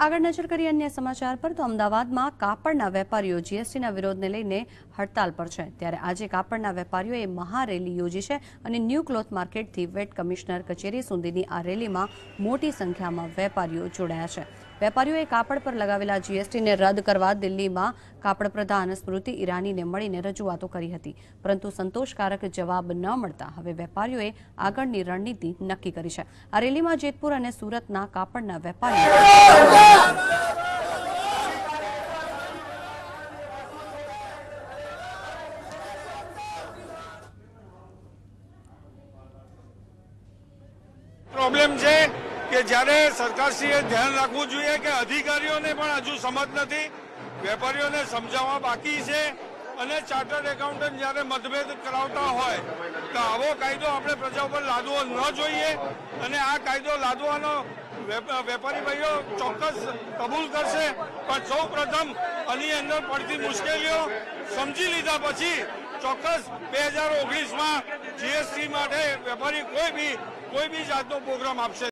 આગળ નજર કરીએ અન્ય સમાચાર પર તો અમદાવાદમાં કાપડના વેપારીઓ જીએસટીના વિરોધને લઈને હડતાલ પર છે। ત્યારે આજે કાપડના વેપારીઓએ મહારેલી યોજી છે અને ન્યૂ ક્લોથ માર્કેટથી વેટ કમિશનર કચેરી સુધીની આ રેલીમાં મોટી સંખ્યામાં વેપારીઓ જોડાયા છે। વેપારીઓએ કાપડ પર લગાવેલા જીએસટીને રદ કરવા દિલ્હીમાં કાપડ પ્રધાન સ્મૃતિ ઈરાનીને મળીને રજૂઆતો કરી હતી, પરંતુ સંતોષકારક જવાબ ન મળતા હવે વેપારીઓએ આગળની રણનીતિ નક્કી કરી છે। આ રેલીમાં જેતપુર અને સુરતના કાપડના વેપારીઓ प्रॉब्लम है कि જ્યારે સરકારશ્રીએ ધ્યાન રાખવું જોઈએ કે અધિકારીઓને પણ હજુ સમજ નથી, વેપારીઓને સમજાવવા બાકી છે અને ચાર્ટર્ડ એકાઉન્ટન્ટ જ્યારે મતભેદ કરાવતા હોય તો આવો કાયદો આપણે પ્રજા ઉપર લાદવો ન જોઈએ અને આ કાયદો લાદવાનો વેપારી ભાઈઓ ચોક્કસ કબૂલ કરશે, પણ સૌ પ્રથમ આની અંદર પડતી મુશ્કેલીઓ સમજી લીધા પછી ચોક્કસ 2019માં જીએસટી માટે વેપારી કોઈ બી જાતનો પ્રોગ્રામ આપશે।